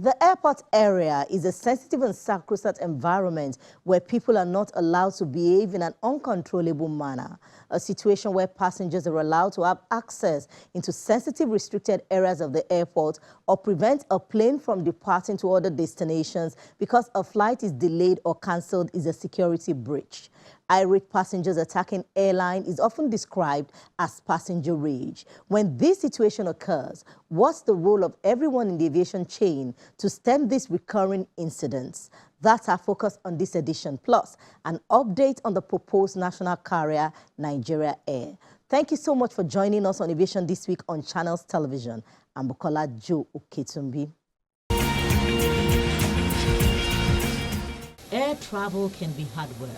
The airport area is a sensitive and sacrosanct environment where people are not allowed to behave in an uncontrollable manner, a situation where passengers are allowed to have access into sensitive restricted areas of the airport or prevent a plane from departing to other destinations because a flight is delayed or cancelled is a security breach. Irate passengers attacking airline is often described as passenger rage. When this situation occurs, what's the role of everyone in the aviation chain to stem these recurring incidents? That's our focus on this edition, plus an update on the proposed national carrier, Nigeria Air. Thank you so much for joining us on Aviation this week on Channels Television. I'm Bukola Joe Oketumbi. Air travel can be hard work.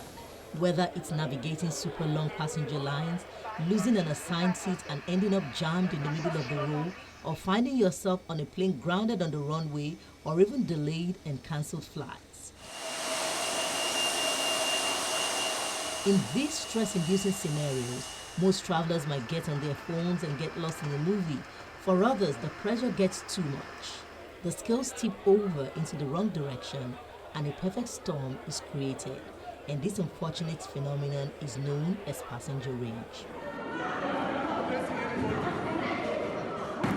Whether it's navigating super long passenger lines, losing an assigned seat and ending up jammed in the middle of the row, or finding yourself on a plane grounded on the runway, or even delayed and cancelled flights. In these stress-inducing scenarios, most travelers might get on their phones and get lost in a movie. For others, the pressure gets too much. The scales tip over into the wrong direction, and a perfect storm is created. And this unfortunate phenomenon is known as passenger rage.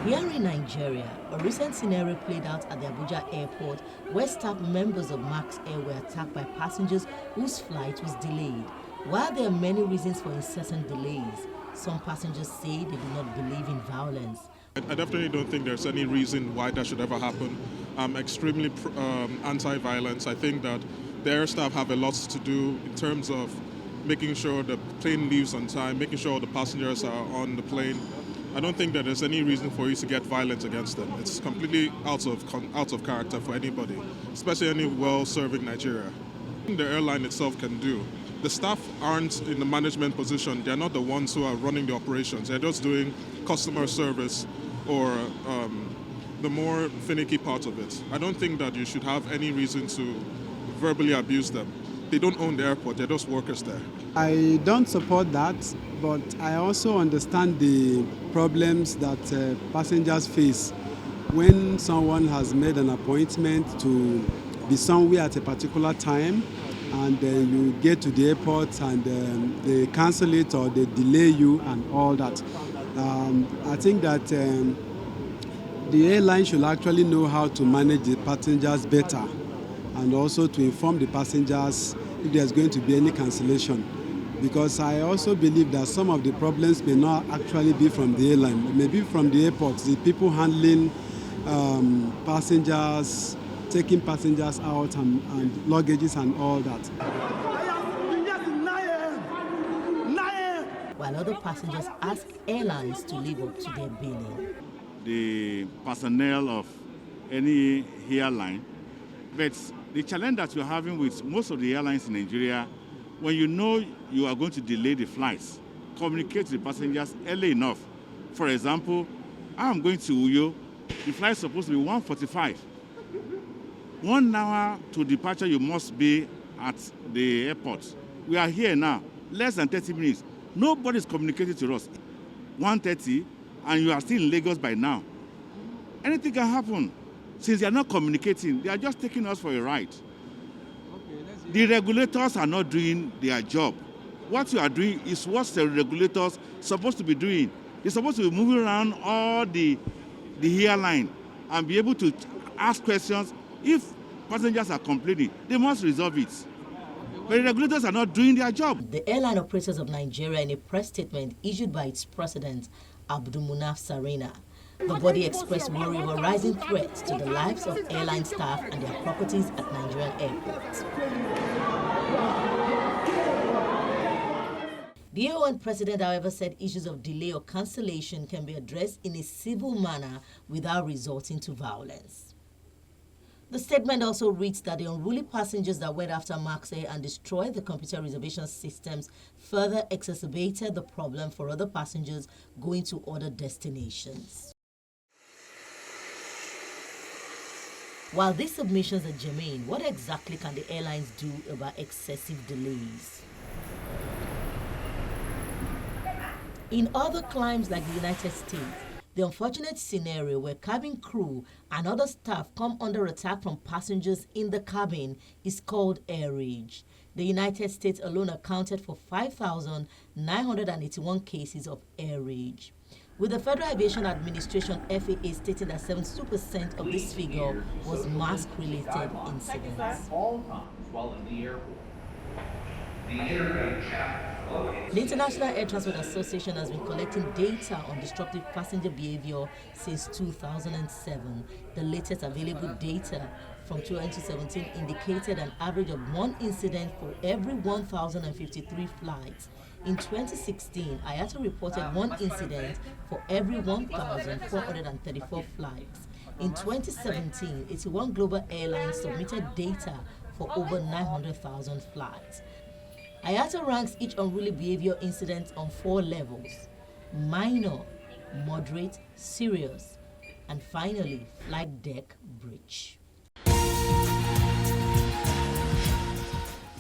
Here in Nigeria, a recent scenario played out at the Abuja airport where staff members of Max Air were attacked by passengers whose flight was delayed. While there are many reasons for incessant delays, some passengers say they do not believe in violence. I definitely don't think there's any reason why that should ever happen. I'm extremely anti-violence. I think that the air staff have a lot to do in terms of making sure the plane leaves on time, making sure the passengers are on the plane. I don't think that there's any reason for you to get violent against them. It's completely out of character for anybody, especially any well-serving Nigeria. The airline itself can do. The staff aren't in the management position. They're not the ones who are running the operations. They're just doing customer service or the more finicky part of it. I don't think that you should have any reason to verbally abuse them. They don't own the airport, they're just workers there. I don't support that, but I also understand the problems that passengers face when someone has made an appointment to be somewhere at a particular time and you get to the airport and they cancel it or they delay you and all that. I think that the airline should actually know how to manage the passengers better, and also to inform the passengers if there's going to be any cancellation. Because I also believe that some of the problems may not actually be from the airline, it may be from the airports, the people handling passengers, taking passengers out and luggages and all that. While other passengers ask airlines to live up to their billing. The personnel of any airline, but the challenge that we're having with most of the airlines in Nigeria, when you know you are going to delay the flights, communicate to the passengers early enough. For example, I'm going to Uyo, the flight is supposed to be 1:45. 1 hour to departure, you must be at the airport. We are here now, less than 30 minutes. Nobody's communicating to us. 1:30, and you are still in Lagos by now. Anything can happen. Since they are not communicating, they are just taking us for a ride. The regulators are not doing their job. What you are doing is what the regulators are supposed to be doing. They're supposed to be moving around all the airline and be able to ask questions. If passengers are complaining, they must resolve it. But the regulators are not doing their job. The Airline Operators of Nigeria, in a press statement issued by its president, Abdulmunaf Sarina, the body expressed worry over rising threats to the lives of airline staff and their properties at Nigerian airports. The AON president, however, said issues of delay or cancellation can be addressed in a civil manner without resorting to violence. The statement also reads that the unruly passengers that went after Max Air and destroyed the computer reservation systems further exacerbated the problem for other passengers going to other destinations. While these submissions are germane, what exactly can the airlines do about excessive delays? In other climes like the United States, The unfortunate scenario where cabin crew and other staff come under attack from passengers in the cabin is called air rage. The United States alone accounted for 5,981 cases of air rage, with the Federal Aviation Administration FAA stating that 72% of this figure was mask-related incidents. While in the airport. The International Air Transport Association has been collecting data on disruptive passenger behavior since 2007. The latest available data from 2017 indicated an average of 1 incident for every 1,053 flights. In 2016, IATA reported 1 incident for every 1,434 flights. In 2017, 81 global airlines submitted data for over 900,000 flights. IATA ranks each unruly behavior incident on 4 levels: minor, moderate, serious, and finally, flight deck breach.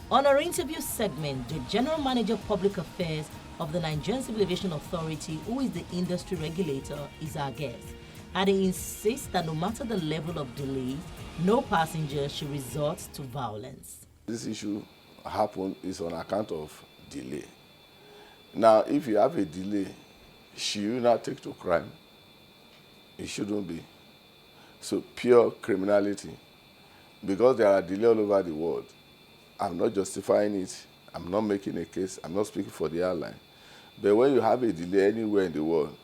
On our interview segment, the General Manager Public Affairs of the Nigerian Civil Aviation Authority, who is the industry regulator, is our guest. And he insists that no matter the level of delay, no passenger should resort to violence. This issue happen is on account of delay. Now, if you have a delay, should you not take to crime? It shouldn't be. So pure criminality. Because there are delays all over the world, I'm not justifying it, I'm not making a case, I'm not speaking for the airline. But when you have a delay anywhere in the world,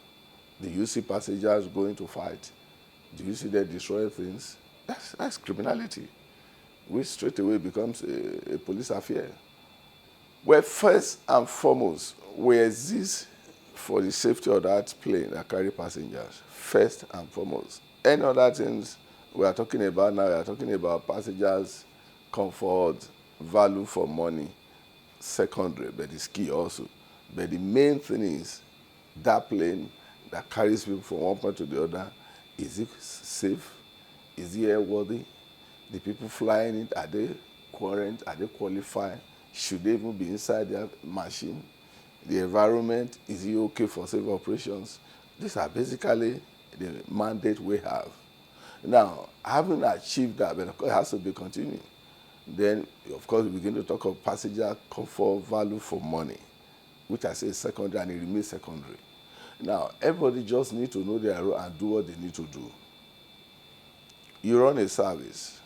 do you see passengers going to fight? Do you see them destroying things? That's criminality, which straight away becomes a police affair. Well, first and foremost, we exist for the safety of that plane that carry passengers, first and foremost. Any other things we are talking about now, we are talking about passengers, comfort, value for money, secondary, but it's key also. But the main thing is that plane that carries people from one point to the other, is it safe? Is it airworthy? The people flying it, are they current? Are they qualified? Should they even be inside their machine? The environment, is it okay for safe operations? These are basically the mandate we have. Now, having achieved that, but of course it has to be continuing. Then, of course, we begin to talk of passenger comfort, value for money, which I say is secondary, and it remains secondary. Now, everybody just needs to know their role and do what they need to do. You run a service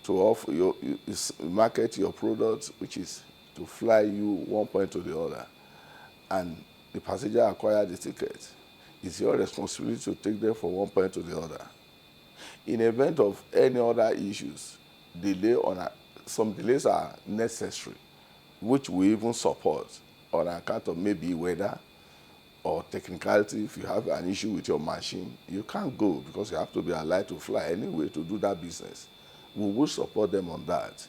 to offer you market your product, which is to fly you one point to the other, and the passenger acquire the ticket. It's your responsibility to take them from one point to the other. In the event of any other issues, some delays are necessary, which we even support on account of maybe weather or technicality. If you have an issue with your machine, you can't go because you have to be allowed to fly anyway to do that business. We will support them on that.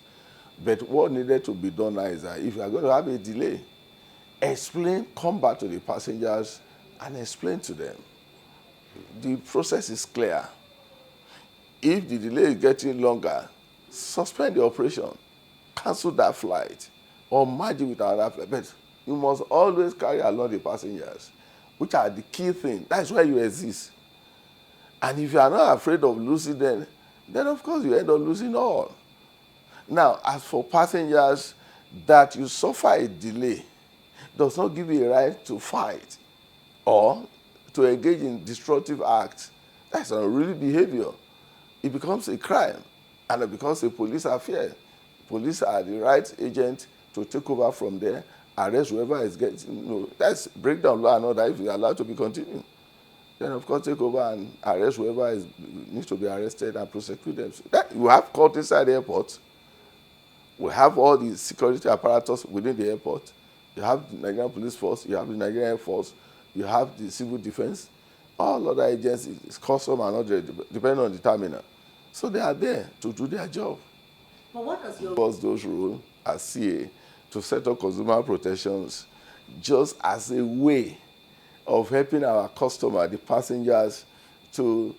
But what needed to be done now is that if you are going to have a delay, come back to the passengers and explain to them. The process is clear. If the delay is getting longer, suspend the operation, cancel that flight, or merge it with another flight. But you must always carry along the passengers, which are the key thing. That's why you exist. And if you are not afraid of losing them, then of course you end up losing all. Now, as for passengers, that you suffer a delay does not give you a right to fight or to engage in destructive acts. That's unruly behavior. It becomes a crime, and it becomes a police affair. Police are the right agent to take over from there, arrest whoever is getting, that's breakdown law and order if you're allowed to be continued. Then, of course, take over and arrest whoever needs to be arrested and prosecute them. So we have court inside the airport. We have all the security apparatus within the airport. You have the Nigerian Police Force, you have the Nigerian Air Force, you have the Civil Defense, all other agencies, custom and other, depending on the terminal. So they are there to do their job. But what does your... Those rules as CA to set up consumer protections just as a way of helping our customer, the passengers, to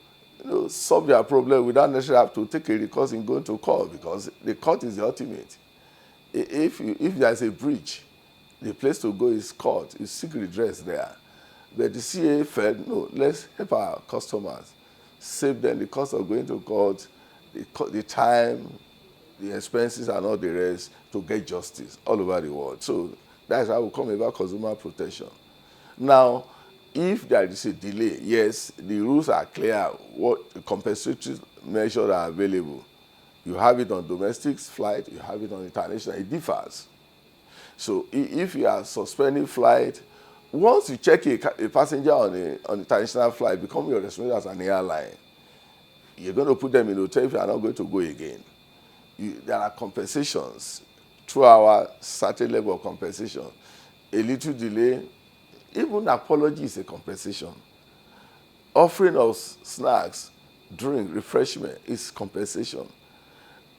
solve their problem without necessarily have to take a recourse in going to court, because the court is the ultimate. If there's a breach, the place to go is court, is seek redress there. But the CA felt, no, let's help our customers, save them the cost of going to court, the time, the expenses and all the rest to get justice all over the world. So that's how we come about consumer protection. Now, if there is a delay, yes, the rules are clear, what compensatory measures are available. You have it on domestic flight, you have it on international, it differs. So if you are suspending flight, once you check a passenger on an international flight, become your responsibility as an airline. You're going to put them in a hotel if you are not going to go again. There are compensations, 2 hours, certain level of compensation. A little delay, even apology is a compensation. Offering of snacks, drink, refreshment is compensation.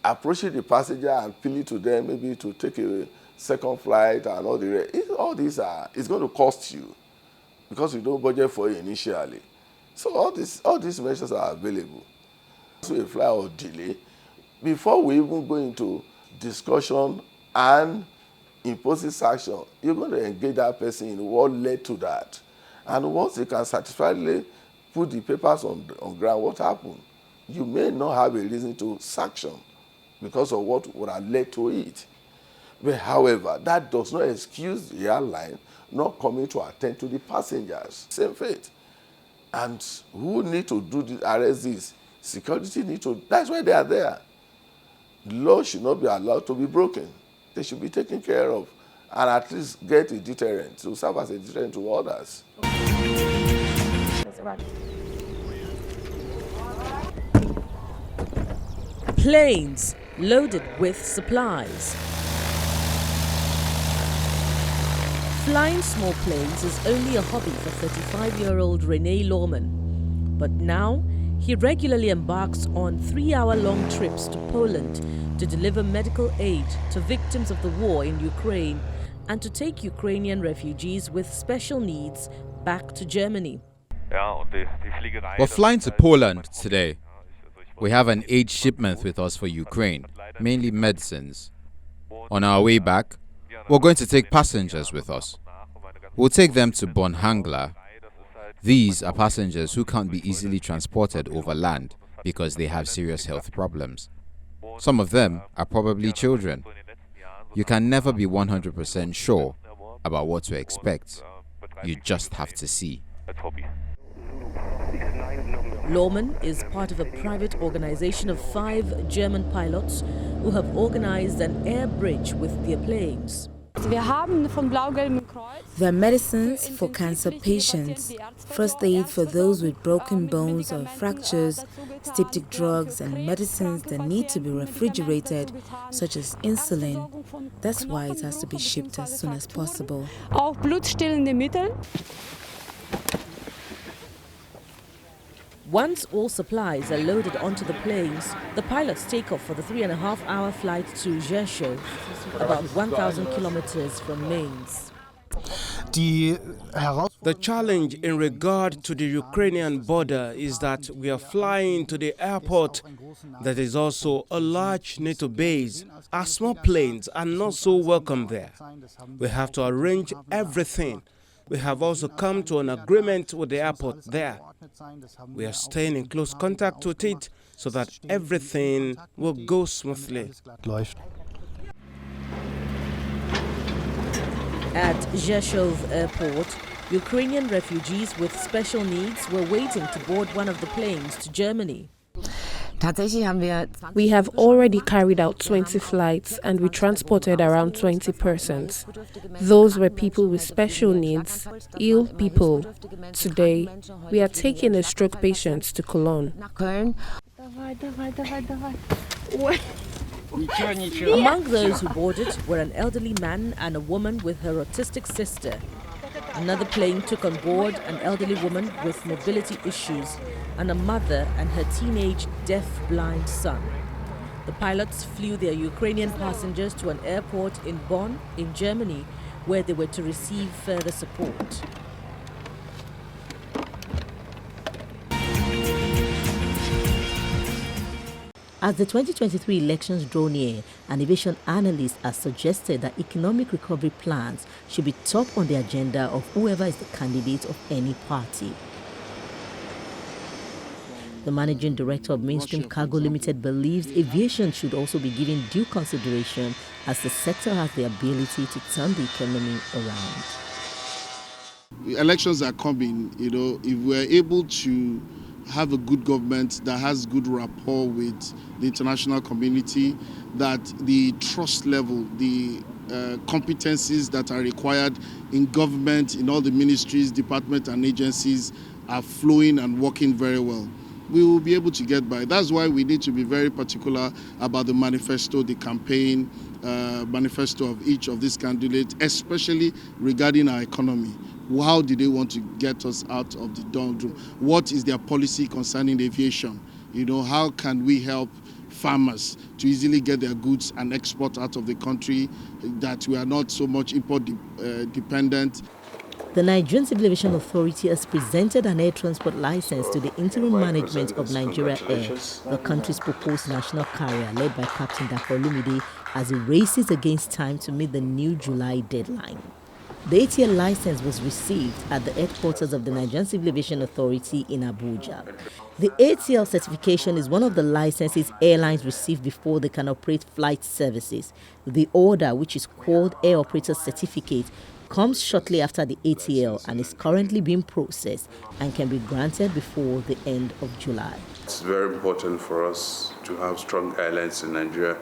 Approaching the passenger and appealing to them maybe to take a second flight and all the rest, all these it's going to cost you because you don't budget for it initially. So all these measures are available. So a flight or delay, before we even go into discussion and imposing sanction, you're going to engage that person in what led to that. And once you can satisfactorily put the papers on ground, what happened? You may not have a reason to sanction because of what would have led to it. But however, that does not excuse the airline not coming to attend to the passengers. Same fate. And who need to do this, arrest this? Security need to, that's why they are there. The law should not be allowed to be broken. They should be taken care of and at least get a deterrent, to serve as a deterrent to others. Planes loaded with supplies. Flying small planes is only a hobby for 35-year-old Rene Lorman. But now, he regularly embarks on 3-hour-long trips to Poland to deliver medical aid to victims of the war in Ukraine and to take Ukrainian refugees with special needs back to Germany. We're flying to Poland today. We have an aid shipment with us for Ukraine, mainly medicines. On our way back, we're going to take passengers with us. We'll take them to Bonhangla. These are passengers who can't be easily transported over land because they have serious health problems. Some of them are probably children. You can never be 100% sure about what to expect. You just have to see. Lorman is part of a private organization of 5 German pilots who have organized an air bridge with their planes. There are medicines for cancer patients, first aid for those with broken bones or fractures, styptic drugs and medicines that need to be refrigerated, such as insulin. That's why it has to be shipped as soon as possible. Once all supplies are loaded onto the planes, the pilots take off for the 3.5-hour flight to Rzeszów, about 1,000 kilometers from Mainz. The challenge in regard to the Ukrainian border is that we are flying to the airport that is also a large NATO base. Our small planes are not so welcome there. We have to arrange everything. We have also come to an agreement with the airport there. We are staying in close contact with it so that everything will go smoothly. At Rzeszów Airport, Ukrainian refugees with special needs were waiting to board one of the planes to Germany. We have already carried out 20 flights and we transported around 20 persons. Those were people with special needs, ill people. Today, we are taking a stroke patient to Cologne. Among those who boarded were an elderly man and a woman with her autistic sister. Another plane took on board an elderly woman with mobility issues and a mother and her teenage deaf-blind son. The pilots flew their Ukrainian passengers to an airport in Bonn, in Germany, where they were to receive further support. As the 2023 elections draw near, an aviation analyst has suggested that economic recovery plans should be top on the agenda of whoever is the candidate of any party. The managing director of Mainstream Cargo Limited believes aviation should also be given due consideration as the sector has the ability to turn the economy around. Elections are coming, if we're able to have a good government that has good rapport with the international community, that the trust level, the competencies that are required in government, in all the ministries, departments and agencies are flowing and working very well, we will be able to get by. That's why we need to be very particular about the manifesto, the campaign manifesto of each of these candidates, especially regarding our economy. How do they want to get us out of the doldrum? What is their policy concerning aviation? How can we help farmers to easily get their goods and export out of the country, that we are not so much import dependent? The Nigerian Civil Aviation Authority has presented an air transport license to the interim management of Nigeria Air, the country's proposed national carrier led by Captain Dapo Olumide, as it races against time to meet the new July deadline. The ATL license was received at the headquarters of the Nigerian Civil Aviation Authority in Abuja. The ATL certification is one of the licenses airlines receive before they can operate flight services. The order, which is called Air Operator Certificate, comes shortly after the ATL and is currently being processed and can be granted before the end of July. It's very important for us to have strong airlines in Nigeria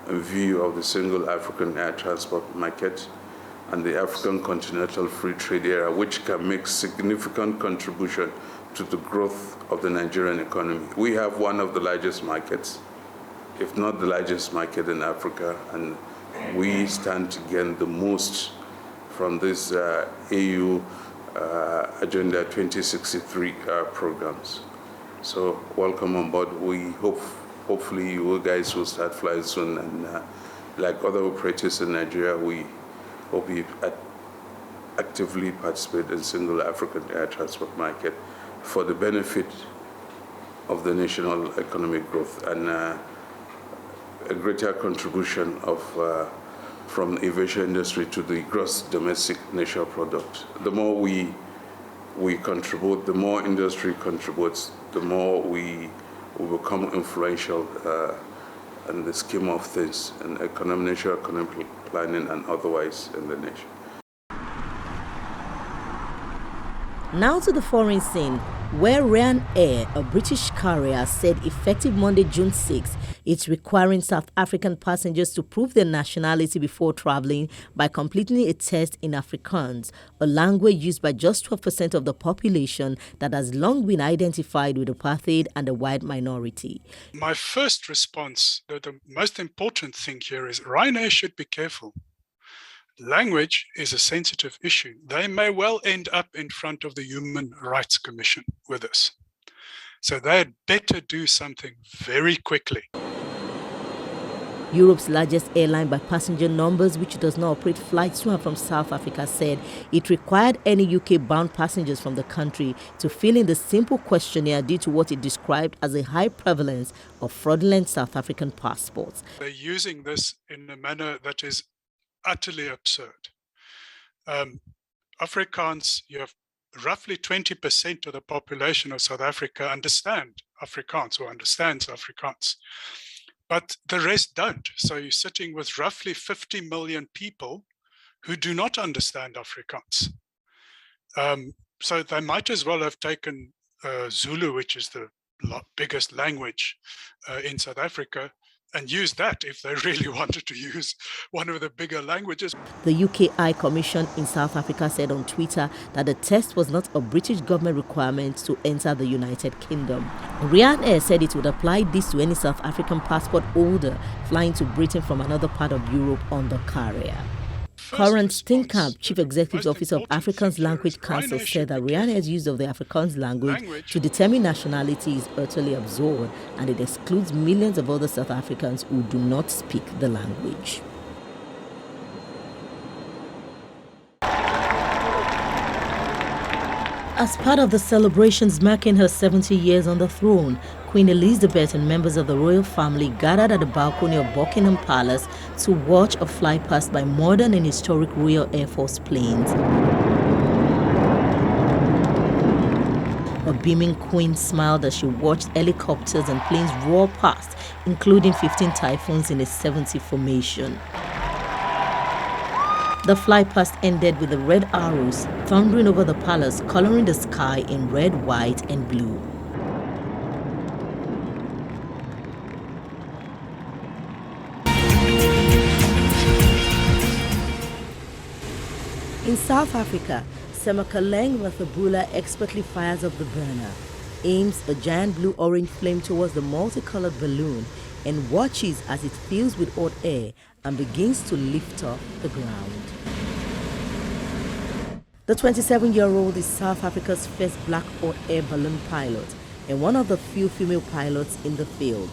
in view of the single African air transport market and the African continental free trade area, which can make significant contribution to the growth of the Nigerian economy. We have one of the largest markets, if not the largest market in Africa, and we stand to gain the most from this AU Agenda 2063 programs. So welcome on board. We hopefully you guys will start flying soon, and like other operators in Nigeria, we hope you actively participate in single African air transport market for the benefit of the national economic growth and a greater contribution of from the aviation industry to the gross domestic national product. The more we contribute, the more industry contributes, the more we become influential in the scheme of things in national economic planning and otherwise in the nation. Now to the foreign scene, where Ryanair, a British carrier, said effective Monday, June 6, it's requiring South African passengers to prove their nationality before traveling by completing a test in Afrikaans, a language used by just 12% of the population that has long been identified with apartheid and a white minority. My first response, the most important thing here is Ryanair should be careful. Language is a sensitive issue. They may well end up in front of the Human Rights Commission with us. So they had better do something very quickly. Europe's largest airline by passenger numbers, which does not operate flights to and from South Africa, said it required any UK-bound passengers from the country to fill in the simple questionnaire due to what it described as a high prevalence of fraudulent South African passports. They're using this in a manner that is utterly absurd. Afrikaans, you have roughly 20% of the population of South Africa understand Afrikaans or understands Afrikaans, but the rest don't. So you're sitting with roughly 50 million people who do not understand Afrikaans. So they might as well have taken Zulu, which is the biggest language in South Africa, and use that if they really wanted to use one of the bigger languages. The UK High Commission in South Africa said on Twitter that the test was not a British government requirement to enter the United Kingdom. Ryanair said it would apply this to any South African passport holder flying to Britain from another part of Europe on the carrier. Current Steenkamp, Chief Executive Officer of Afrikaans Language Council, said that Ryanair's use of the Afrikaans language to determine nationality is utterly absurd, and it excludes millions of other South Africans who do not speak the language. As part of the celebrations marking her 70 years on the throne, Queen Elizabeth and members of the royal family gathered at the balcony of Buckingham Palace to watch a flypast by modern and historic Royal Air Force planes. A beaming queen smiled as she watched helicopters and planes roar past, including 15 Typhoons in a 70 formation. The flypast ended with the red arrows thundering over the palace, coloring the sky in red, white, and blue. In South Africa, Semakaleng Mathabula expertly fires up the burner, aims a giant blue-orange flame towards the multicolored balloon, and watches as it fills with hot air and begins to lift off the ground. The 27-year-old is South Africa's first black hot air balloon pilot and one of the few female pilots in the field.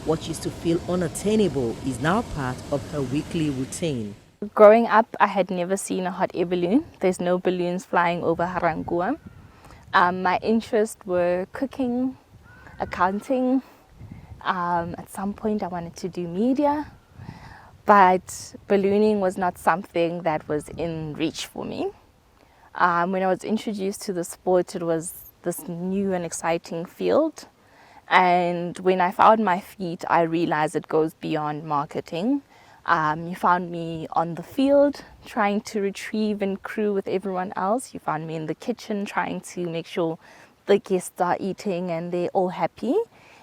What used to feel unattainable is now part of her weekly routine. Growing up, I had never seen a hot air balloon. There's no balloons flying over Harangua. My interests were cooking, accounting. At some point, I wanted to do media. But ballooning was not something that was in reach for me. When I was introduced to the sport, it was this new and exciting field. And when I found my feet, I realized it goes beyond marketing. You found me on the field trying to retrieve and crew with everyone else. You found me in the kitchen trying to make sure the guests are eating and they're all happy.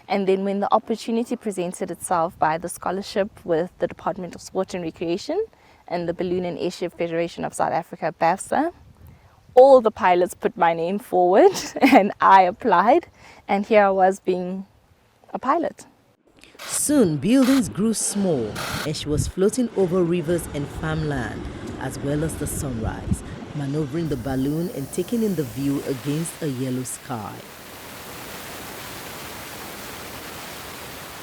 And then when the opportunity presented itself by the scholarship with the Department of Sport and Recreation and the Balloon and Airship Federation of South Africa, BAFSA, all the pilots put my name forward and I applied, and here I was being a pilot. Soon, buildings grew small and she was floating over rivers and farmland, as well as the sunrise, maneuvering the balloon and taking in the view against a yellow sky.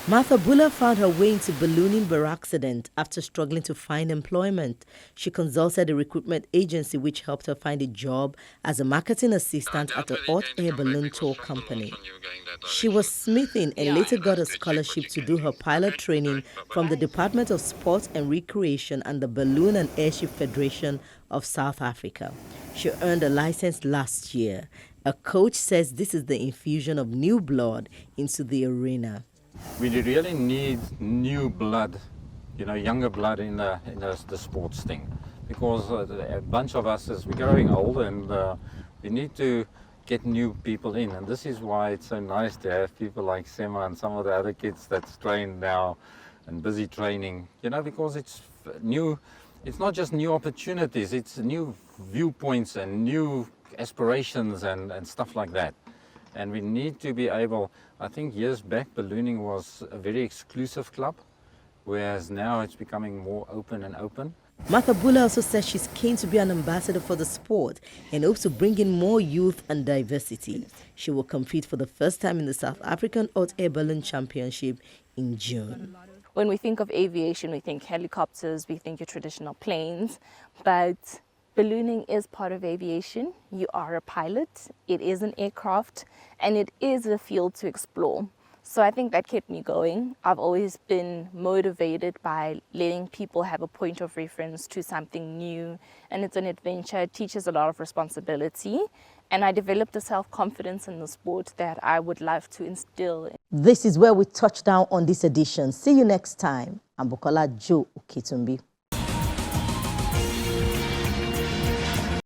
Mathabula found her way into ballooning by accident after struggling to find employment. She consulted a recruitment agency which helped her find a job as a marketing assistant at a hot air balloon tour company. She was smithing and later got a scholarship to do her pilot training from the Department of Sport and Recreation and the Balloon and Airship Federation of South Africa. She earned a license last year. A coach says this is the infusion of new blood into the arena. We really need new blood, younger blood in the sports thing, because a bunch of us, as we're growing old, and we need to get new people in, and this is why it's so nice to have people like Sema and some of the other kids that's trained now and busy training, because it's new. It's not just new opportunities, it's new viewpoints and new aspirations and stuff like that. And we need to be able, I think years back ballooning was a very exclusive club, whereas now it's becoming more open and open. Mathabula also says she's keen to be an ambassador for the sport and hopes to bring in more youth and diversity. She will compete for the first time in the South African Hot Air Balloon Championship in June. When we think of aviation, we think helicopters, we think your traditional planes, but ballooning is part of aviation. You are a pilot, it is an aircraft, and it is a field to explore. So I think that kept me going. I've always been motivated by letting people have a point of reference to something new, and it's an adventure. It teaches a lot of responsibility, and I developed a self-confidence in the sport that I would love to instill. This is where we touch down on this edition. See you next time. I'm Bukola Joe Ukitumbi.